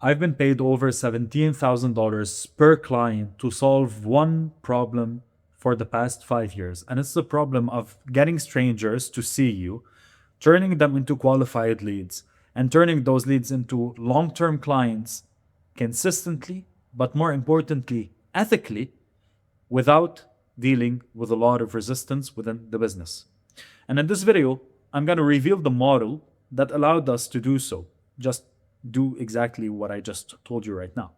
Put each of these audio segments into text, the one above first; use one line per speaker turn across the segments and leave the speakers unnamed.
I've been paid over $17,000 per client to solve one problem for the past 5 years. And it's the problem of getting strangers to see you, turning them into qualified leads, and turning those leads into long term clients consistently, but more importantly, ethically, without dealing with a lot of resistance within the business. And in this video, I'm going to reveal the model that allowed us to do so. Just do exactly what I just told you right now.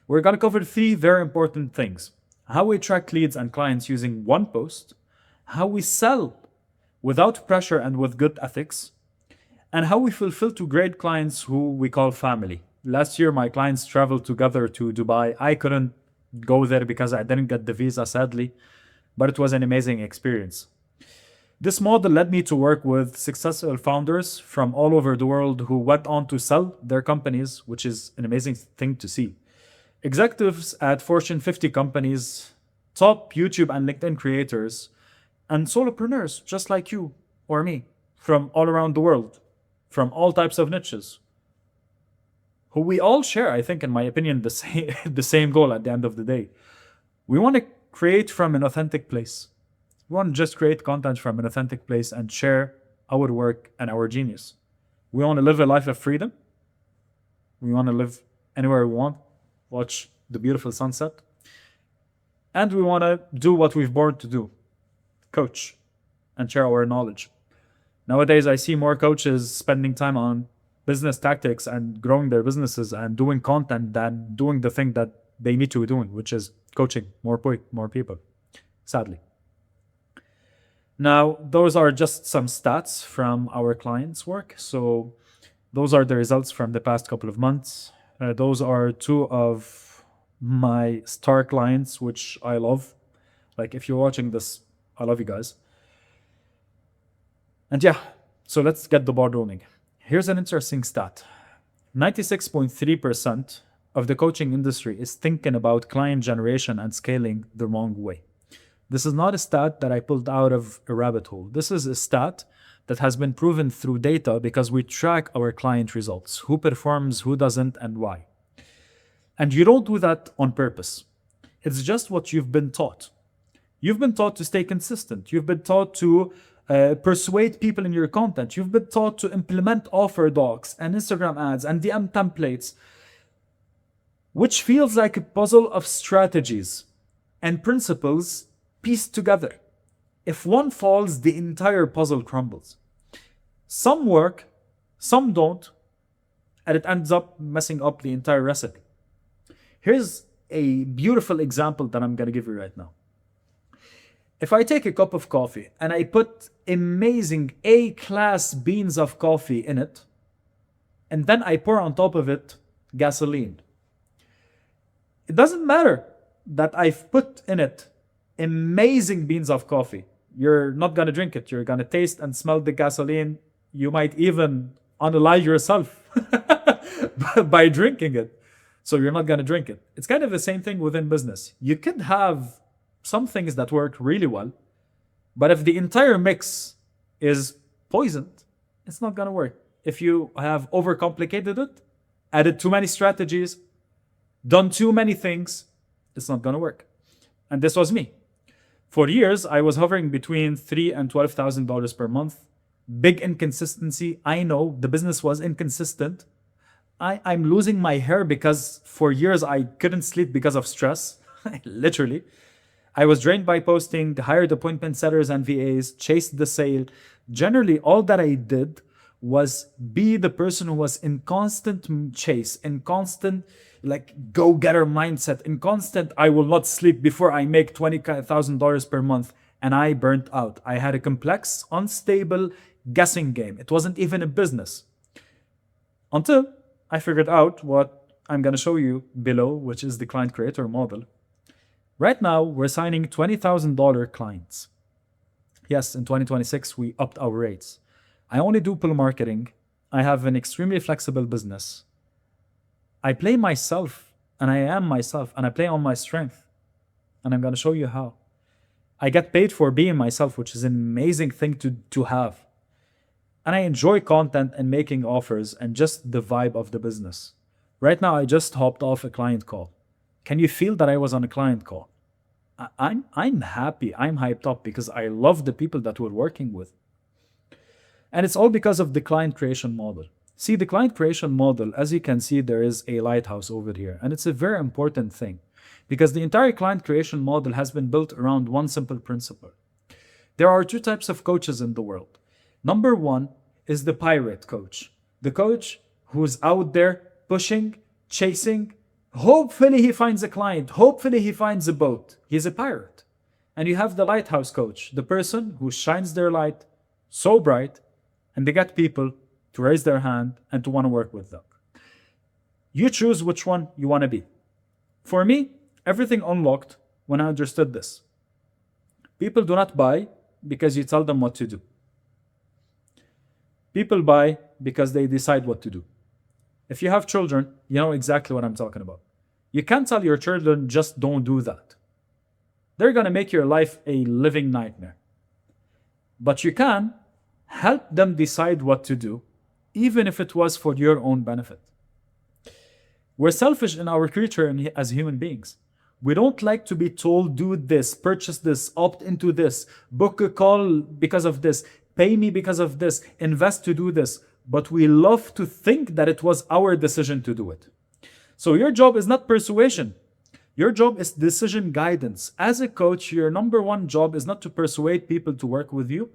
We're going to cover three very important things: how we attract leads and clients using one post, how we sell without pressure and with good ethics, and how we fulfill to great clients who we call family. Last year, my clients traveled together to Dubai. I couldn't go there because I didn't get the visa, sadly, but it was an amazing experience. This model led me to work with successful founders from all over the world who went on to sell their companies, which is an amazing thing to see. Executives at Fortune 50 companies, top YouTube and LinkedIn creators, and solopreneurs just like you or me from all around the world, from all types of niches, who we all share, I think, in my opinion, the same goal at the end of the day. We want to create from an authentic place. We want to just create content from an authentic place and share our work and our genius. We want to live a life of freedom. We want to live anywhere we want, watch the beautiful sunset. And we want to do what we've born to do: coach and share our knowledge. Nowadays, I see more coaches spending time on business tactics and growing their businesses and doing content than doing the thing that they need to be doing, which is coaching more people, sadly. Now, those are just some stats from our clients' work. So those are the results from the past couple of months. Those are two of my star clients, which I love. Like, if you're watching this, I love you guys. And yeah, so let's get the ball rolling. Here's an interesting stat. 96.3% of the coaching industry is thinking about client generation and scaling the wrong way. This is not a stat that I pulled out of a rabbit hole. This is a stat that has been proven through data because we track our client results: who performs, who doesn't, and why. And you don't do that on purpose. It's just what you've been taught. You've been taught to stay consistent. You've been taught to persuade people in your content. You've been taught to implement offer docs and Instagram ads and DM templates, which feels like a puzzle of strategies and principles pieced together. If one falls, the entire puzzle crumbles. Some work, some don't, and it ends up messing up the entire recipe. Here's a beautiful example that I'm going to give you right now. If I take a cup of coffee and I put amazing A-class beans of coffee in it, and then I pour on top of it gasoline, it doesn't matter that I've put in it amazing beans of coffee. You're not going to drink it. You're going to taste and smell the gasoline. You might even unalive yourself by drinking it. So you're not going to drink it. It's kind of the same thing within business. You could have some things that work really well, but if the entire mix is poisoned, it's not going to work. If you have overcomplicated it, added too many strategies, done too many things, it's not going to work. And this was me. For years, I was hovering between $3,000 and $12,000 per month. Big inconsistency. I know the business was inconsistent. I'm losing my hair because for years I couldn't sleep because of stress. Literally. I was drained by posting, hired appointment setters and VAs, chased the sale. Generally, all that I did was be the person who was in constant chase, in constant go-getter mindset, in constant I will not sleep before I make $20,000 per month. And I burnt out. I had a complex, unstable guessing game. It wasn't even a business. Until I figured out what I'm going to show you below, which is the client creator model. Right now, we're signing $20,000 clients. Yes, in 2026, we upped our rates. I only do pull marketing. I have an extremely flexible business. I play myself, and I am myself, and I play on my strength. And I'm going to show you how. I get paid for being myself, which is an amazing thing to have. And I enjoy content and making offers and just the vibe of the business. Right now, I just hopped off a client call. Can you feel that I was on a client call? I'm happy. I'm hyped up because I love the people that we're working with. And it's all because of the client creation model. See, the client creation model, as you can see, there is a lighthouse over here. And it's a very important thing because the entire client creation model has been built around one simple principle. There are two types of coaches in the world. Number one is the pirate coach, the coach who's out there pushing, chasing. Hopefully he finds a client. Hopefully he finds a boat. He's a pirate. And you have the lighthouse coach, the person who shines their light so bright and they get people to raise their hand and to want to work with them. You choose which one you want to be. For me, everything unlocked when I understood this. People do not buy because you tell them what to do. People buy because they decide what to do. If you have children, you know exactly what I'm talking about. You can't tell your children, just don't do that. They're going to make your life a living nightmare. But you can help them decide what to do, even if it was for your own benefit. We're selfish in our creature as human beings. We don't like to be told, do this, purchase this, opt into this, book a call because of this, pay me because of this, invest to do this. But we love to think that it was our decision to do it. So your job is not persuasion. Your job is decision guidance. As a coach, your number one job is not to persuade people to work with you.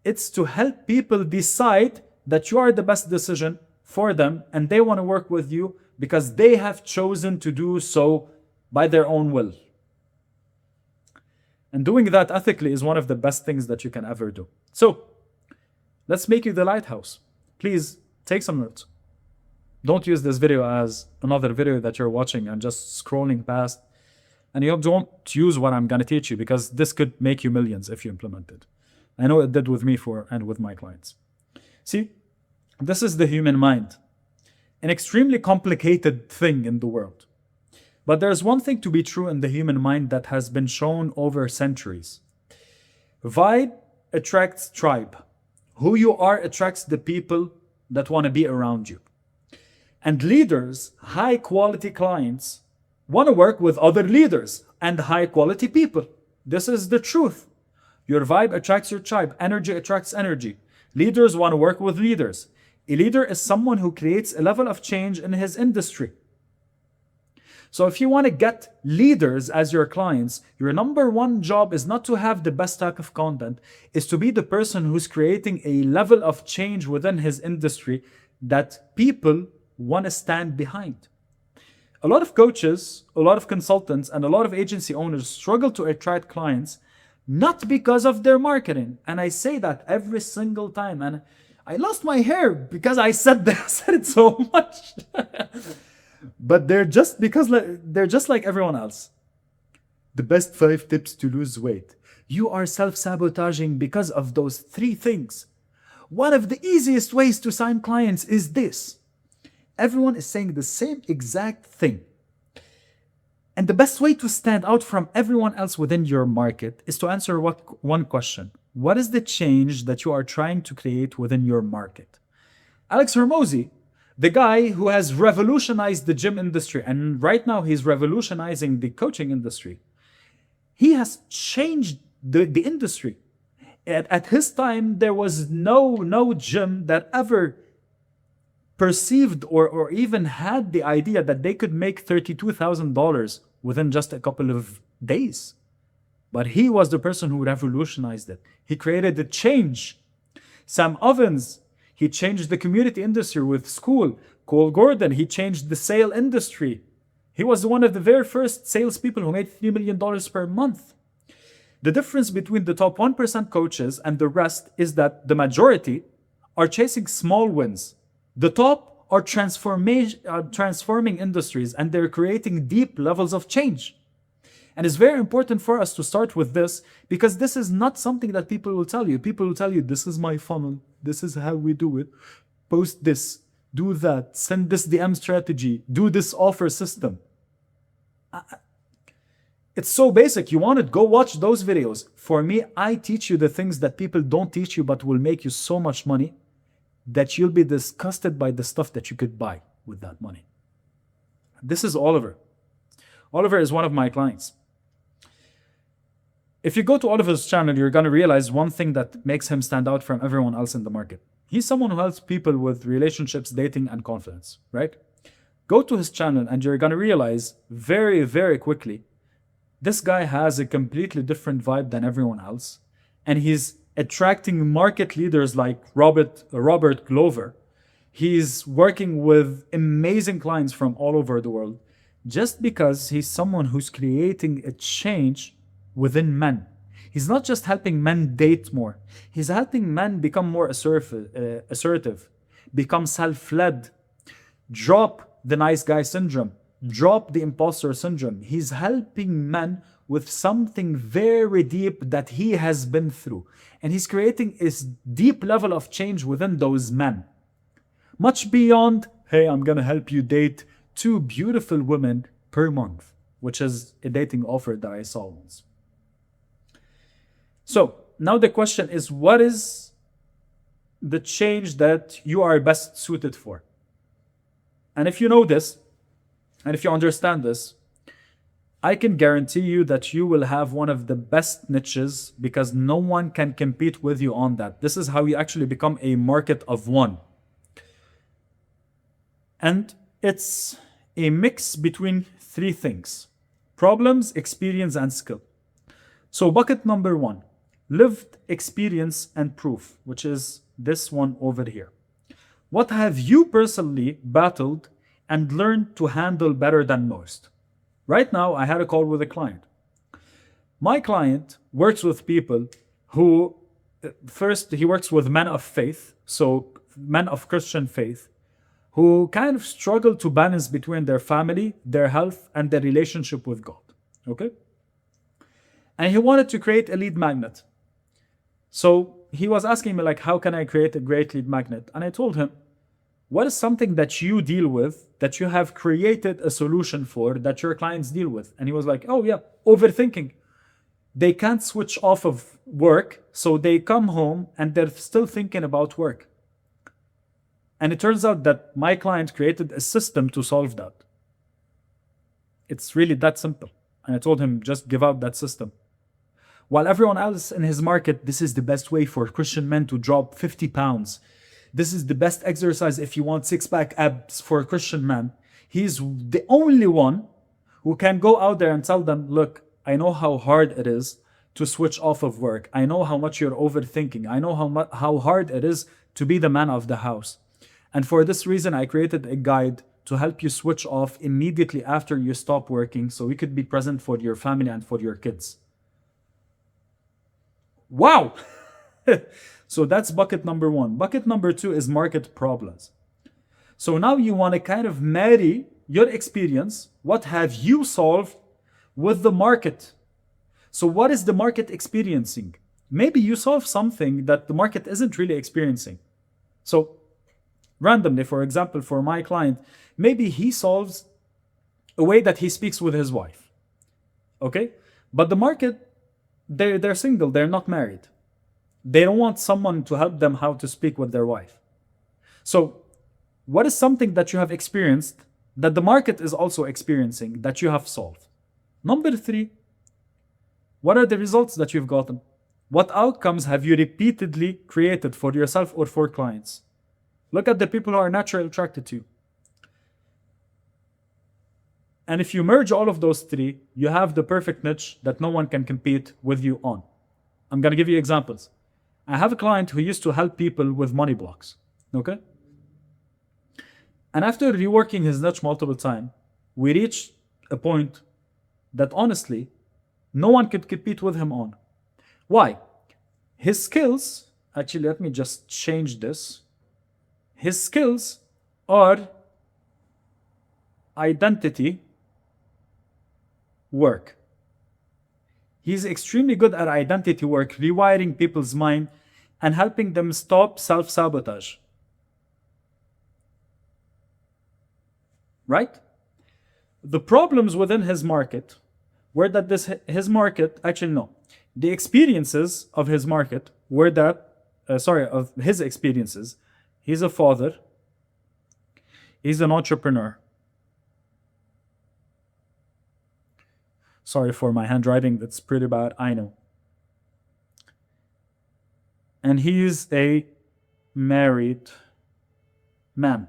It's to help people decide that you are the best decision for them and they want to work with you because they have chosen to do so by their own will. And doing that ethically is one of the best things that you can ever do. So let's make you the lighthouse. Please take some notes. Don't use this video as another video that you're watching and just scrolling past. And you don't use what I'm going to teach you because this could make you millions if you implement it. I know it did with me and with my clients. See, this is the human mind, an extremely complicated thing in the world. But there's one thing to be true in the human mind that has been shown over centuries. Vibe attracts tribe. Who you are attracts the people that want to be around you. And leaders, high quality clients, want to work with other leaders and high quality people. This is the truth. Your vibe attracts your tribe. Energy attracts energy. Leaders want to work with leaders. A leader is someone who creates a level of change in his industry. So if you want to get leaders as your clients, your number one job is not to have the best type of content, is to be the person who's creating a level of change within his industry that people want to stand behind. A lot of coaches, a lot of consultants, and a lot of agency owners struggle to attract clients not because of their marketing. And I say that every single time. And I lost my hair because I said it so much. But they're just like everyone else. The best 5 tips to lose weight. You are self-sabotaging because of those 3 things. One of the easiest ways to sign clients is this. Everyone is saying the same exact thing. And the best way to stand out from everyone else within your market is to answer one question. What is the change that you are trying to create within your market? Alex Hormozi, the guy who has revolutionized the gym industry, and right now he's revolutionizing the coaching industry. He has changed the industry. At his time, there was no gym that ever perceived or even had the idea that they could make $32,000 within just a couple of days. But he was the person who revolutionized it. He created a change. Sam Ovens, he changed the community industry with school. Cole Gordon, he changed the sale industry. He was one of the very first salespeople who made $3 million per month. The difference between the top 1% coaches and the rest is that the majority are chasing small wins. The top are transforming industries, and they're creating deep levels of change. And it's very important for us to start with this because this is not something that people will tell you. People will tell you, this is my funnel. This is how we do it. Post this, do that, send this DM strategy, do this offer system. It's so basic. You want it, go watch those videos. For me, I teach you the things that people don't teach you but will make you so much money that you'll be disgusted by the stuff that you could buy with that money. This is Oliver. Oliver is one of my clients. If you go to Oliver's channel, you're going to realize one thing that makes him stand out from everyone else in the market. He's someone who helps people with relationships, dating, and confidence, right? Go to his channel and you're going to realize very, very quickly, this guy has a completely different vibe than everyone else. And he's attracting market leaders like Robert Glover. He's working with amazing clients from all over the world just because he's someone who's creating a change within men. He's not just helping men date more. He's helping men become more assertive, become self-led, drop the nice guy syndrome, drop the imposter syndrome. He's helping men with something very deep that he has been through. And he's creating a deep level of change within those men. Much beyond, hey, I'm going to help you date 2 beautiful women per month, which is a dating offer that I saw once. So now the question is, what is the change that you are best suited for? And if you know this, and if you understand this, I can guarantee you that you will have one of the best niches because no one can compete with you on that. This is how you actually become a market of one. And it's a mix between 3 things: problems, experience, and skill. So bucket number 1, lived experience and proof, which is this one over here. What have you personally battled and learned to handle better than most? Right now, I had a call with a client. My client works with people who, first, he works with men of faith, so men of Christian faith, who kind of struggle to balance between their family, their health, and their relationship with God. Okay? And he wanted to create a lead magnet. So he was asking me, like, how can I create a great lead magnet? And I told him, what is something that you deal with, that you have created a solution for, that your clients deal with? And he was like, oh yeah, overthinking. They can't switch off of work, so they come home and they're still thinking about work. And it turns out that my client created a system to solve that. It's really that simple. And I told him, just give out that system. While everyone else in his market, this is the best way for Christian men to drop 50 pounds. This is the best exercise if you want 6-pack abs for a Christian man. He's the only one who can go out there and tell them, look, I know how hard it is to switch off of work. I know how much you're overthinking. I know how hard it is to be the man of the house. And for this reason, I created a guide to help you switch off immediately after you stop working so you could be present for your family and for your kids. Wow! So that's bucket number 1. Bucket number 2 is market problems. So now you want to kind of marry your experience. What have you solved with the market? So what is the market experiencing? Maybe you solve something that the market isn't really experiencing. So randomly, for example, for my client, maybe he solves a way that he speaks with his wife. Okay? But the market, they're single, they're not married. They don't want someone to help them how to speak with their wife. So what is something that you have experienced that the market is also experiencing that you have solved? Number 3, what are the results that you've gotten? What outcomes have you repeatedly created for yourself or for clients? Look at the people who are naturally attracted to you. And if you merge all of those 3, you have the perfect niche that no one can compete with you on. I'm going to give you examples. I have a client who used to help people with money blocks. Okay? And after reworking his niche multiple times, we reached a point that honestly, no one could compete with him on. Why? His skills, actually, let me just change this. His skills are identity work. He's extremely good at identity work, rewiring people's mind and helping them stop self-sabotage. Right? The problems within his market were that the experiences of his market were that, of his experiences. He's a father. He's an entrepreneur. Sorry for my handwriting, that's pretty bad, I know. And he's a married man.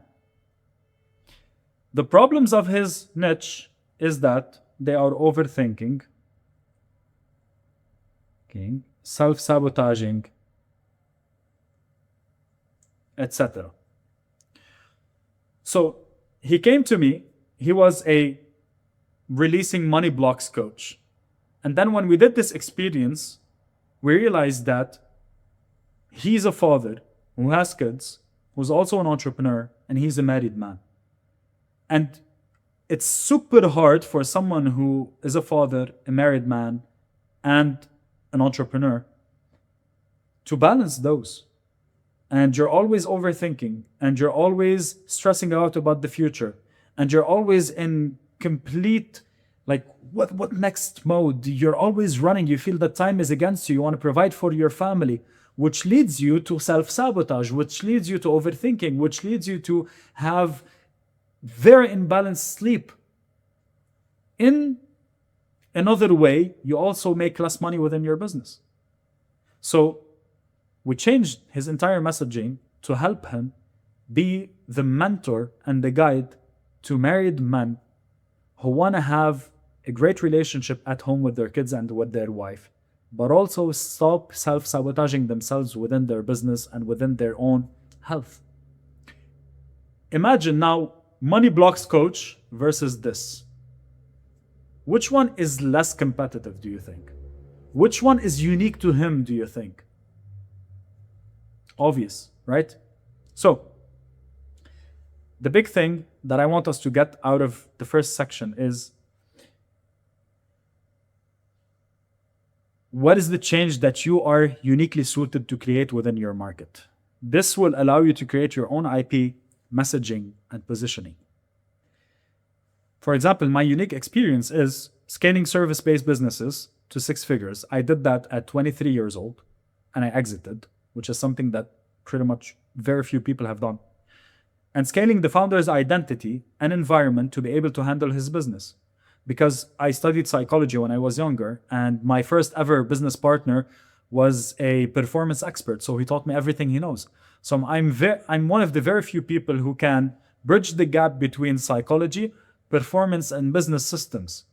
The problems of his niche is that they are overthinking, okay, self-sabotaging, etc. So he came to me, he was a releasing money blocks coach. And then when we did this experience, we realized that he's a father who has kids, who's also an entrepreneur, and he's a married man. And it's super hard for someone who is a father, a married man, and an entrepreneur to balance those. And you're always overthinking, and you're always stressing out about the future, and you're always in complete, like, what next mode. You're always running. You feel that time is against you. You want to provide for your family, which leads you to self-sabotage, which leads you to overthinking, which leads you to have very imbalanced sleep. In another way, you also make less money within your business. So we changed his entire messaging to help him be the mentor and the guide to married men who want to have a great relationship at home with their kids and with their wife, but also stop self-sabotaging themselves within their business and within their own health. Imagine now money blocks coach versus this. Which one is less competitive, do you think? Which one is unique to him, do you think? Obvious, right? So, the big thing that I want us to get out of the first section is, what is the change that you are uniquely suited to create within your market? This will allow you to create your own IP, messaging, and positioning. For example, my unique experience is scaling service-based businesses to 6 figures. I did that at 23 years old, and I exited, which is something that pretty much very few people have done. And scaling the founder's identity and environment to be able to handle his business. Because I studied psychology when I was younger, and my first ever business partner was a performance expert, so he taught me everything he knows. So I'm one of the very few people who can bridge the gap between psychology, performance, and business systems.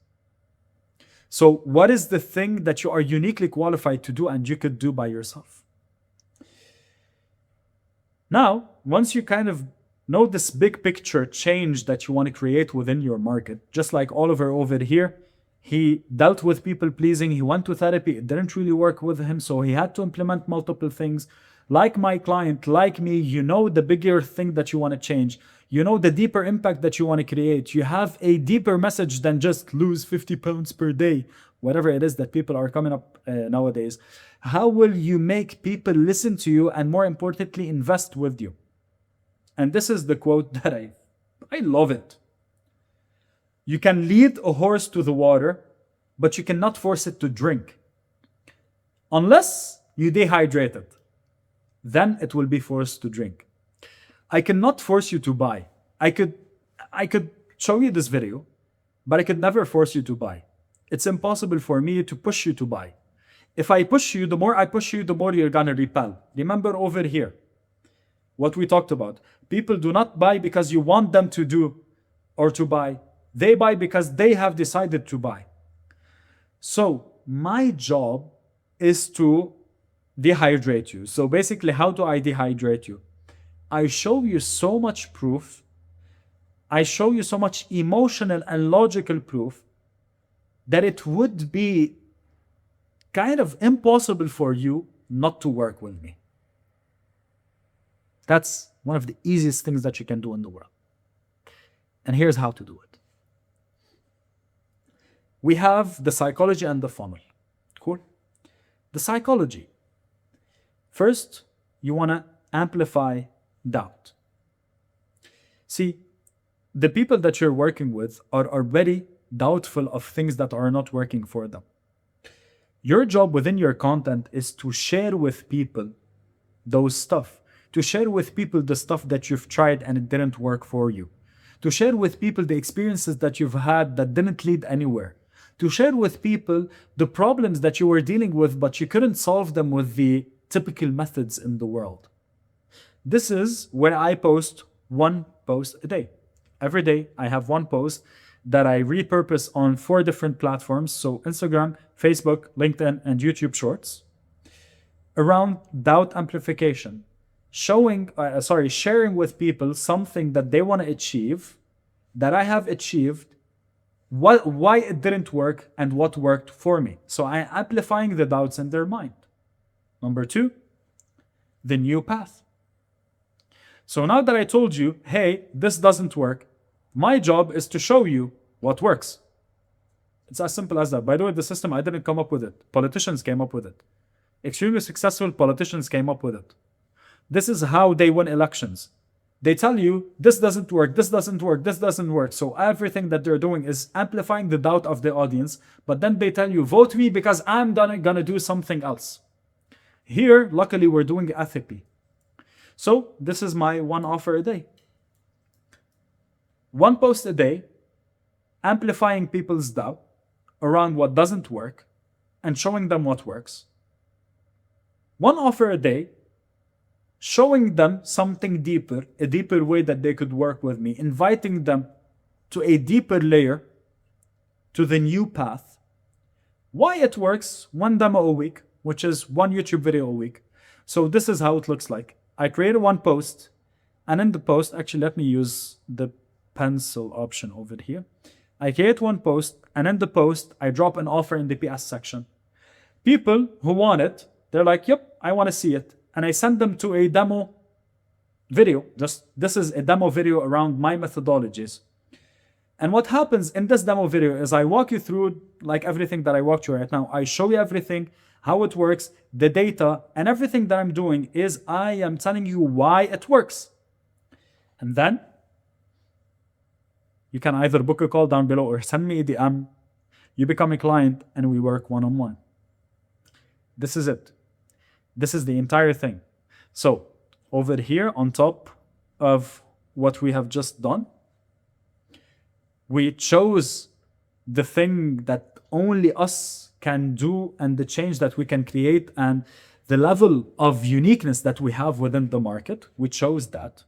So what is the thing that you are uniquely qualified to do and you could do by yourself? Now, once you kind of know this big picture change that you want to create within your market, just like Oliver over here, he dealt with people pleasing, he went to therapy, it didn't really work with him, so he had to implement multiple things. Like my client, like me, you know the bigger thing that you want to change. You know the deeper impact that you want to create. You have a deeper message than just lose 50 pounds per day, whatever it is that people are coming up nowadays. How will you make people listen to you and, more importantly, invest with you? And this is the quote that I love it. You can lead a horse to the water, but you cannot force it to drink. Unless you dehydrate it, then it will be forced to drink. I cannot force you to buy. I could show you this video, but I could never force you to buy. It's impossible for me to push you to buy. If I push you, the more I push you, the more you're gonna repel. Remember over here, what we talked about. People do not buy because you want them to do or to buy. They buy because they have decided to buy. So my job is to dehydrate you. So basically, how do I dehydrate you? I show you so much proof. I show you so much emotional and logical proof that it would be kind of impossible for you not to work with me. That's one of the easiest things that you can do in the world. And here's how to do it. We have the psychology and the funnel. Cool? The psychology. First, you want to amplify doubt. See, the people that you're working with are already doubtful of things that are not working for them. Your job within your content is to share with people those stuff. To share with people the stuff that you've tried and it didn't work for you. To share with people the experiences that you've had that didn't lead anywhere. to share with people the problems that you were dealing with, but you couldn't solve them with the typical methods in the world. This is where I post one post a day. Every day I have one post that I repurpose on 4 different platforms. So Instagram, Facebook, LinkedIn, and YouTube Shorts around doubt amplification, sharing with people something that they want to achieve, that I have achieved, why it didn't work, and what worked for me. So I'm amplifying the doubts in their mind. Number 2, the new path. So now that I told you, hey, this doesn't work, my job is to show you what works. It's as simple as that. By the way, the system, I didn't come up with it. Politicians came up with it. Extremely successful politicians came up with it. This is how they win elections. They tell you, this doesn't work, this doesn't work, this doesn't work. So everything that they're doing is amplifying the doubt of the audience. But then they tell you, vote me because I'm gonna do something else. Here, luckily, we're doing it ethically. So this is my one offer a day. One post a day, amplifying people's doubt around what doesn't work and showing them what works. One offer a day, showing them something deeper, a deeper way that they could work with me, inviting them to a deeper layer, to the new path. Why it works, one demo a week, which is one YouTube video a week. So this is how it looks like. I created one post, and in the post, actually let me use the pencil option over here. I create one post, and in the post, I drop an offer in the PS section. People who want it, they're like, yep, I want to see it. And I send them to a demo video. This is a demo video around my methodologies. And what happens in this demo video is I walk you through like everything that I walked you right now. I show you everything, how it works, the data, and everything that I'm doing is I am telling you why it works. And then you can either book a call down below or send me a DM. You become a client and we work one-on-one. This is it. This is the entire thing. So over here on top of what we have just done, we chose the thing that only us can do and the change that we can create and the level of uniqueness that we have within the market. We chose that.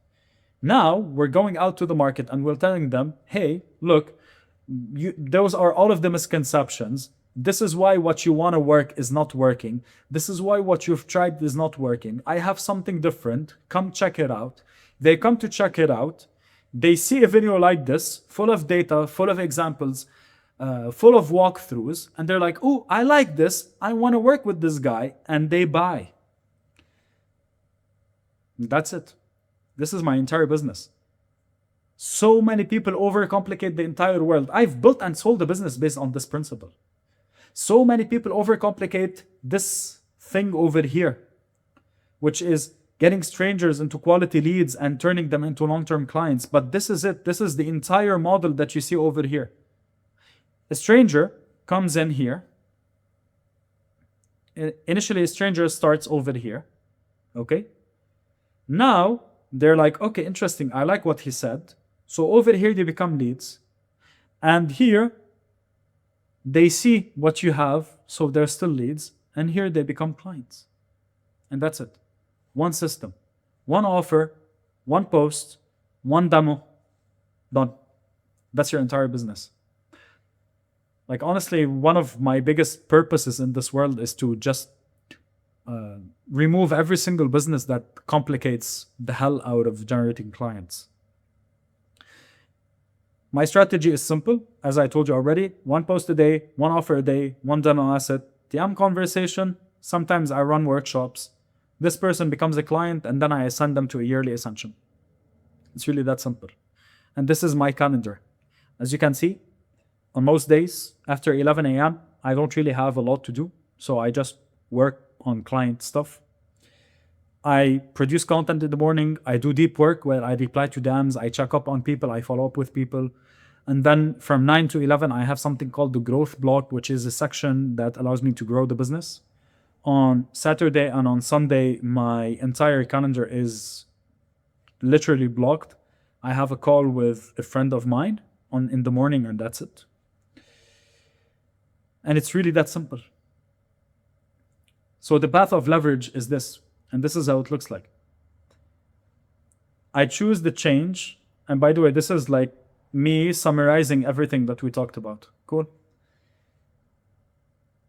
Now we're going out to the market and we're telling them, hey, look, those are all of the misconceptions. This is why what you want to work is not working. This is why what you've tried is not working. I have something different. Come check it out. They come to check it out. They see a video like this, full of data, full of examples, full of walkthroughs, and they're like, oh, I like this. I want to work with this guy, and they buy. That's it. This is my entire business. So many people overcomplicate the entire world. I've built and sold a business based on this principle. So many people overcomplicate this thing over here, which is getting strangers into quality leads and turning them into long-term clients. But this is it. This is the entire model that you see over here. A stranger comes in here. Initially, a stranger starts over here. Okay? Now, they're like, okay, interesting. I like what he said. So over here, they become leads. And here, they see what you have. So they're still leads. And here, they become clients. And that's it. One system, one offer, one post, one demo, done. That's your entire business. Like, honestly, one of my biggest purposes in this world is to just remove every single business that complicates the hell out of generating clients. My strategy is simple. As I told you already, one post a day, one offer a day, one demo asset, DM conversation. Sometimes I run workshops. This person becomes a client and then I assign them to a yearly ascension. It's really that simple. And this is my calendar. As you can see, on most days after 11 a.m., I don't really have a lot to do. So I just work on client stuff. I produce content in the morning. I do deep work where I reply to DMs. I check up on people. I follow up with people. And then from 9 to 11, I have something called the growth block, which is a section that allows me to grow the business. On Saturday and on Sunday, my entire calendar is literally blocked. I have a call with a friend of mine in the morning, and that's it. And it's really that simple. So the path of leverage is this, and this is how it looks like. I choose the change, and by the way, this is like me summarizing everything that we talked about. Cool.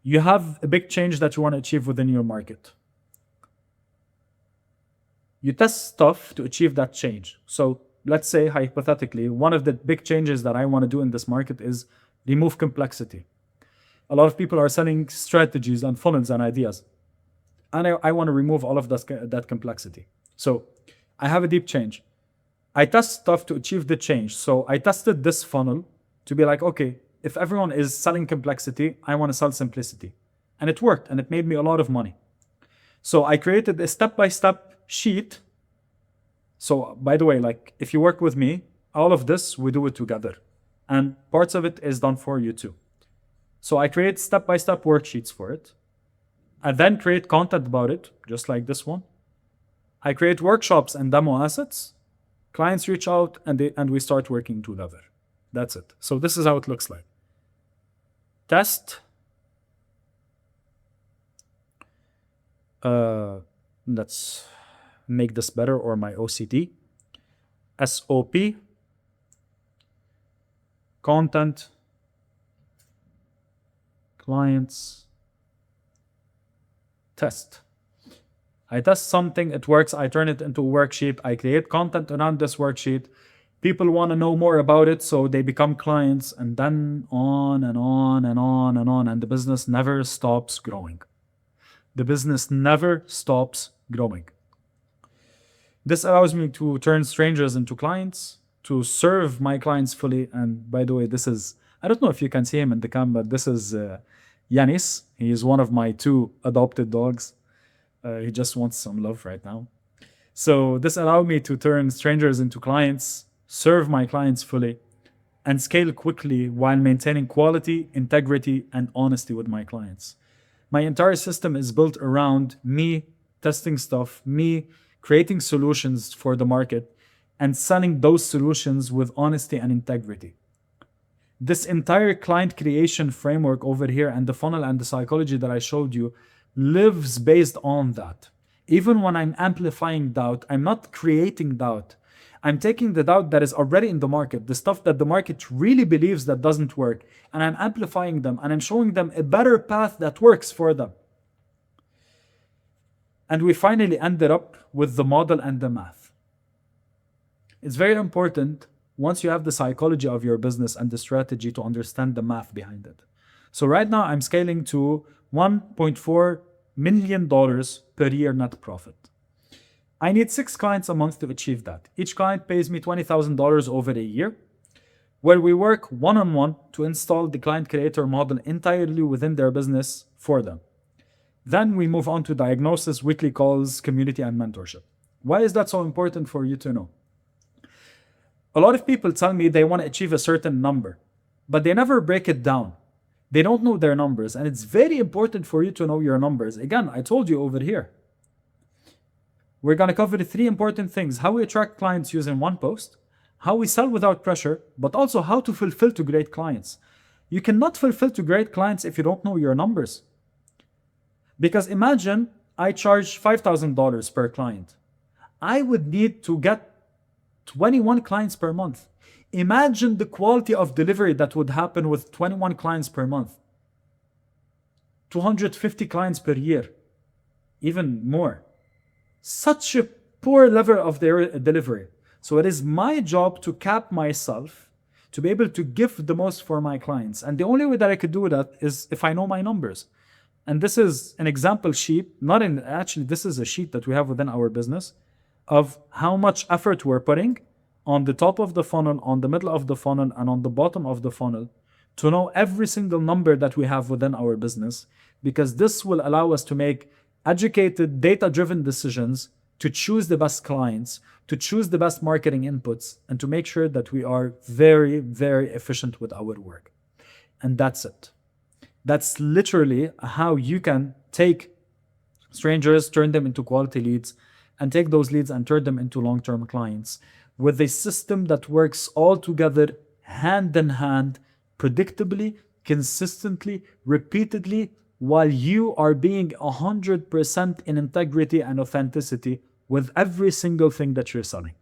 You have a big change that you want to achieve within your market. You test stuff to achieve that change. So let's say, hypothetically, one of the big changes that I want to do in this market is remove complexity. A lot of people are selling strategies and funnels and ideas. And I want to remove all of that complexity. So I have a deep change. I test stuff to achieve the change. So I tested this funnel to be like, okay, if everyone is selling complexity, I want to sell simplicity. And it worked, and it made me a lot of money. So I created a step-by-step sheet. So by the way, like if you work with me, all of this, we do it together. And parts of it is done for you too. So I create step-by-step worksheets for it. I then create content about it, just like this one. I create workshops and demo assets. Clients reach out and we start working together. That's it. So this is how it looks like. Test. Let's make this better, or my OCD. SOP. Content. Clients. Test. I test something, it works, I turn it into a worksheet, I create content around this worksheet. People want to know more about it, so they become clients, and then on and on and on and on, and the business never stops growing. The business never stops growing. This allows me to turn strangers into clients, to serve my clients fully. And by the way, this is, I don't know if you can see him in the cam, but this is Yanis. He is one of my 2 adopted dogs. He just wants some love right now. So this allowed me to turn strangers into clients, serve my clients fully, and scale quickly while maintaining quality, integrity, and honesty with my clients. My entire system is built around me testing stuff, me creating solutions for the market, and selling those solutions with honesty and integrity. This entire client creation framework over here, and the funnel and the psychology that I showed you, lives based on that. Even when I'm amplifying doubt, I'm not creating doubt. I'm taking the doubt that is already in the market, the stuff that the market really believes that doesn't work, and I'm amplifying them, and I'm showing them a better path that works for them. And we finally ended up with the model and the math. It's very important, once you have the psychology of your business and the strategy, to understand the math behind it. So right now I'm scaling to $1.4 million per year net profit. I need 6 clients a month to achieve that. Each client pays me $20,000 over a year, where we work one-on-one to install the client creator model entirely within their business for them. Then we move on to diagnosis, weekly calls, community, and mentorship. Why is that so important for you to know? A lot of people tell me they want to achieve a certain number, but they never break it down. They don't know their numbers, and it's very important for you to know your numbers. Again, I told you over here. We're going to cover 3 important things: how we attract clients using one post, how we sell without pressure, but also how to fulfill to great clients. You cannot fulfill to great clients if you don't know your numbers. Because imagine I charge $5,000 per client. I would need to get 21 clients per month. Imagine the quality of delivery that would happen with 21 clients per month. 250 clients per year, even more. Such a poor level of their delivery. So it is my job to cap myself to be able to give the most for my clients. And the only way that I could do that is if I know my numbers. And this is an example sheet, actually this is a sheet that we have within our business of how much effort we're putting on the top of the funnel, on the middle of the funnel, and on the bottom of the funnel, to know every single number that we have within our business, because this will allow us to make educated, data-driven decisions, to choose the best clients, to choose the best marketing inputs, and to make sure that we are very, very efficient with our work. And that's it. That's literally how you can take strangers, turn them into quality leads, and take those leads and turn them into long-term clients with a system that works all together, hand in hand, predictably, consistently, repeatedly, while you are being 100% in integrity and authenticity with every single thing that you're selling.